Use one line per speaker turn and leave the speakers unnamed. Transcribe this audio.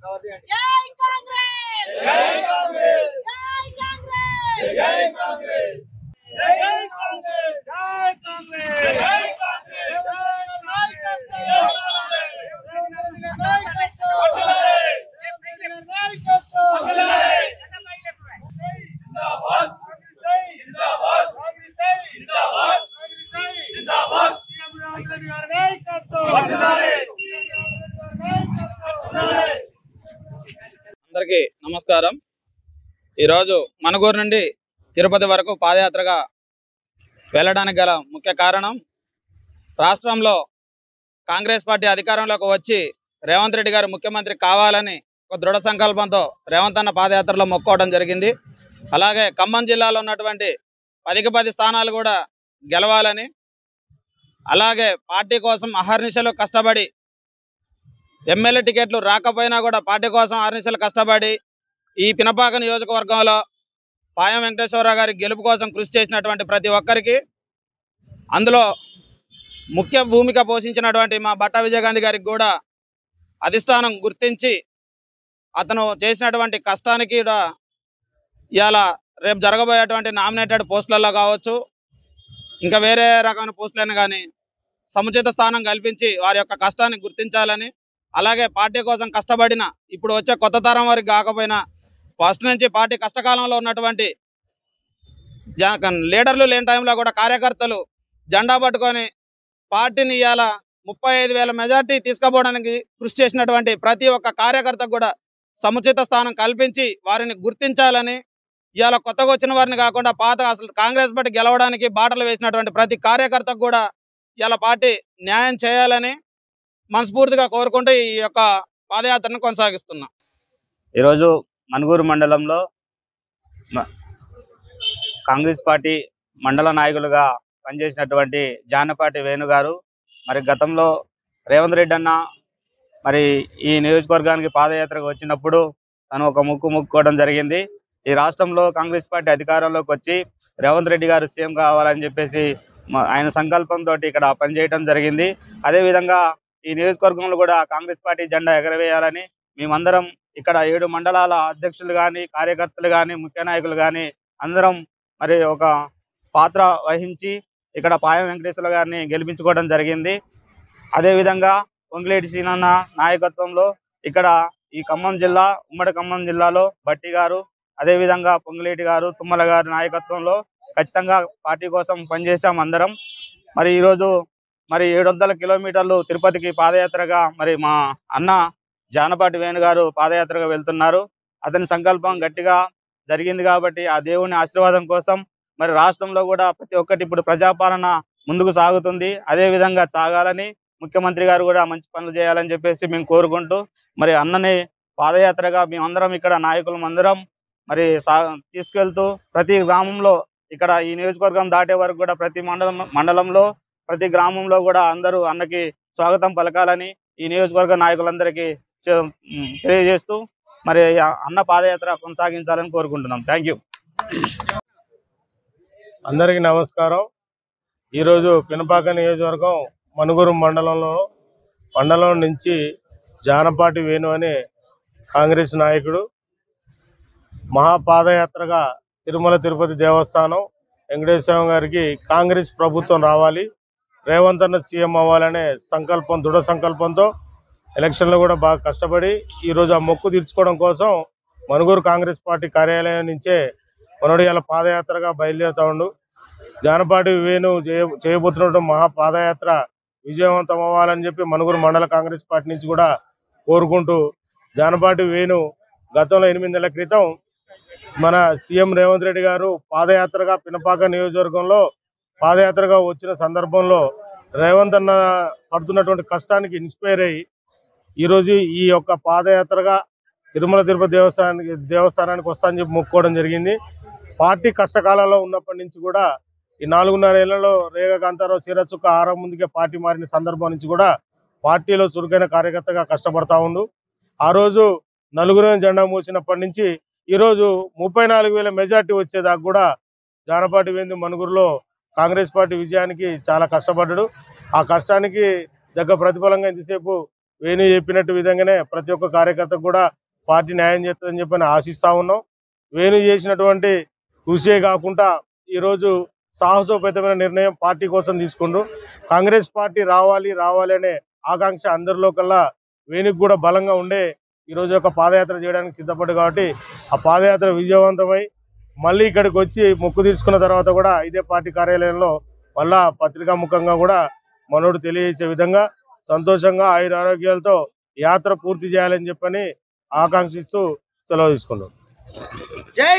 జై కాంగ్రెస్ జై కాంగ్రెస్ జై కాంగ్రెస్ జై కాంగ్రెస్ జై కాంగ్రెస్ జై కాంగ్రెస్ జై కాంగ్రెస్
అందరికీ నమస్కారం। ఈరోజు మనుగూరు నుండి తిరుపతి వరకు పాదయాత్రగా వెళ్ళడానికి గల ముఖ్య కారణం రాష్ట్రంలో కాంగ్రెస్ పార్టీ అధికారంలోకి వచ్చి రేవంత్ రెడ్డి గారు ముఖ్యమంత్రి కావాలని ఒక దృఢ సంకల్పంతో రేవంత్ అన్న పాదయాత్రలో మొక్కుకోవడం జరిగింది। అలాగే ఖమ్మం జిల్లాలో ఉన్నటువంటి 10కి 10 స్థానాలు కూడా గెలవాలని, అలాగే పార్టీ కోసం అహర్నిశలు కష్టపడి ఎమ్మెల్యే టికెట్లు రాకపోయినా కూడా పార్టీ కోసం అహర్నిశలు కష్టపడి ఈ పినపాక నియోజకవర్గంలో పాయం వెంకటేశ్వరరావు గారి గెలుపు కోసం కృషి చేసినటువంటి ప్రతి ఒక్కరికి, అందులో ముఖ్య భూమిక పోషించినటువంటి మా బట్టా విజయగాంధీ గారికి కూడా అధిష్టానం గుర్తించి అతను చేసినటువంటి కష్టానికి కూడా ఇవాళ రేపు జరగబోయేటువంటి నామినేటెడ్ పోస్టులలో కావచ్చు, ఇంకా వేరే రకమైన పోస్టులైనా కానీ సముచిత స్థానం కల్పించి వారి యొక్క కష్టాన్ని గుర్తించాలని, అలాగే పార్టీ కోసం కష్టపడిన ఇప్పుడు వచ్చే కొత్త తరం వారికి కాకపోయినా ఫస్ట్ నుంచి పార్టీ కష్టకాలంలో ఉన్నటువంటి లీడర్లు లేని టైంలో కూడా కార్యకర్తలు జెండా పట్టుకొని పార్టీని ఇవాళ 35,000 మెజార్టీ తీసుకుపోవడానికి కృషి చేసినటువంటి ప్రతి ఒక్క కార్యకర్తకు కూడా సముచిత స్థానం కల్పించి వారిని గుర్తించాలని, ఇవాళ కొత్తగా వచ్చిన వారిని కాకుండా పాత అసలు కాంగ్రెస్ పార్టీ గెలవడానికి బాటలు వేసినటువంటి ప్రతి కార్యకర్తకు కూడా ఇవాళ పార్టీ న్యాయం చేయాలని మనస్ఫూర్తిగా కోరుకుంటూ ఈ యొక్క పాదయాత్రను కొనసాగిస్తున్నాం।
ఈరోజు మనుగూరు మండలంలో కాంగ్రెస్ పార్టీ మండల నాయకులుగా పనిచేసినటువంటి జానపాటి వేణు గారు మరి గతంలో రేవంత్ రెడ్డి అన్న మరి ఈ నియోజకవర్గానికి పాదయాత్రకు వచ్చినప్పుడు తను ఒక మొక్కుకోవడం జరిగింది। ఈ రాష్ట్రంలో కాంగ్రెస్ పార్టీ అధికారంలోకి వచ్చి రేవంత్ రెడ్డి గారు సీఎం కావాలని చెప్పేసి ఆయన సంకల్పంతో ఇక్కడ పనిచేయడం జరిగింది। అదేవిధంగా ఈ నియోజకవర్గంలో కూడా కాంగ్రెస్ పార్టీ జెండా ఎగరవేయాలని మేమందరం ఇక్కడ 7 మండలాల అధ్యక్షులు కానీ, కార్యకర్తలు కానీ, ముఖ్య నాయకులు కానీ అందరం మరి ఒక పాత్ర వహించి ఇక్కడ పాయం వెంకటేశ్వర గారిని గెలిపించుకోవడం జరిగింది। అదేవిధంగా పొంగిలేటి సీనన్న నాయకత్వంలో ఇక్కడ ఈ ఖమ్మం జిల్లా, ఉమ్మడి ఖమ్మం జిల్లాలో బట్టి గారు, అదేవిధంగా పొంగిలేటి గారు, తుమ్మల గారి నాయకత్వంలో ఖచ్చితంగా పార్టీ కోసం పనిచేసాం అందరం। మరి ఈరోజు మరి 700 కిలోమీటర్లు తిరుపతికి పాదయాత్రగా మరి మా అన్న జానపాటి వేణు గారు పాదయాత్రగా వెళ్తున్నారు। అతని సంకల్పం గట్టిగా జరిగింది కాబట్టి ఆ దేవుని ఆశీర్వాదం కోసం మరి రాష్ట్రంలో కూడా ప్రతి ఒక్కటి ఇప్పుడు ప్రజాపాలన ముందుకు సాగుతుంది, అదే విధంగా సాగాలని ముఖ్యమంత్రి గారు కూడా మంచి పనులు చేయాలని చెప్పేసి మేము కోరుకుంటూ మరి అన్నని పాదయాత్రగా మేమందరం ఇక్కడ నాయకులం అందరం మరి తీసుకెళ్తూ ప్రతి గ్రామంలో ఇక్కడ ఈ నియోజకవర్గం దాటే వరకు కూడా ప్రతి మండలంలో ప్రతి గ్రామంలో కూడా అందరూ అన్నకి స్వాగతం పలకాలని ఈ నియోజకవర్గ నాయకులందరికీ తెలియజేస్తూ మరి అన్న పాదయాత్ర కొనసాగించాలని కోరుకుంటున్నాం। Thank you.
అందరికీ నమస్కారం। ఈరోజు పినపాక నియోజకవర్గం మనుగూరు మండలం నుంచి జానపాటి వేణు అనే కాంగ్రెస్ నాయకుడు మహాపాదయాత్రగా తిరుమల తిరుపతి దేవస్థానం వెంకటేశ్వర గారికి కాంగ్రెస్ ప్రభుత్వం రావాలి, రేవంత్ అన్న సీఎం అవ్వాలనే సంకల్పం, దృఢ సంకల్పంతో ఎలక్షన్లో కూడా బాగా కష్టపడి ఈరోజు ఆ మొక్కు తీర్చుకోవడం కోసం మనుగూరు కాంగ్రెస్ పార్టీ కార్యాలయం నుంచే మనోడియాల పాదయాత్రగా బయలుదేరుతా ఉండు। జానపాటి వేణు చేయబోతున్న మహాపాదయాత్ర విజయవంతం అవ్వాలని చెప్పి మనుగూరు మండల కాంగ్రెస్ పార్టీ నుంచి కూడా కోరుకుంటూ, జానపాటి వేణు గతంలో 8 నెలల క్రితం మన సీఎం రేవంత్ రెడ్డి గారు పాదయాత్రగా పినపాక నియోజకవర్గంలో పాదయాత్రగా వచ్చిన సందర్భంలో రేవంత్ అన్న పడుతున్నటువంటి కష్టానికి ఇన్స్పైర్ అయ్యి ఈరోజు ఈ యొక్క పాదయాత్రగా తిరుమల తిరుపతి దేవస్థానానికి వస్తానని చెప్పి మొక్కుకోవడం జరిగింది। పార్టీ కష్టకాలంలో ఉన్నప్పటి నుంచి కూడా ఈ 4.5 ఏళ్లలో రేగ కాంతారావు చీరచుక్క ఆరం ముందుకే పార్టీ మారిన సందర్భం నుంచి కూడా పార్టీలో చురుకైన కార్యకర్తగా కష్టపడతా ఉండు। ఆ రోజు నలుగురు జెండా మోసినప్పటి నుంచి ఈరోజు 34,000 మెజార్టీ వచ్చేదాకా కూడా జానపాటి వేణు మనుగూరులో కాంగ్రెస్ పార్టీ విజయానికి చాలా కష్టపడ్డాడు। ఆ కష్టానికి దగ్గర ప్రతిఫలంగా ఇంతసేపు వేణు చెప్పినట్టు విధంగానే ప్రతి ఒక్క కార్యకర్తకు కూడా పార్టీ న్యాయం చేస్తుందని చెప్పని ఆశిస్తా ఉన్నాం. వేణు చేసినటువంటి కృషే కాకుండా ఈరోజు సాహసోపేతమైన నిర్ణయం పార్టీ కోసం తీసుకుంటూ కాంగ్రెస్ పార్టీ రావాలి అనే ఆకాంక్ష అందరిలో కల్లా వేణుకు కూడా బలంగా ఉండే ఈరోజు ఒక పాదయాత్ర చేయడానికి సిద్ధపడ్డు. కాబట్టి ఆ పాదయాత్ర విజయవంతమై మళ్ళీ ఇక్కడికి వచ్చి మొక్కు తీర్చుకున్న తర్వాత కూడా ఇదే పార్టీ కార్యాలయంలో మళ్ళా పత్రికా ముఖంగా కూడా మనోడు తెలియజేసే విధంగా సంతోషంగా ఆరోగ్యాలతో యాత్ర పూర్తి చేయాలని చెప్పని ఆకాంక్షిస్తూ సెలవు తీసుకున్నాం.
జై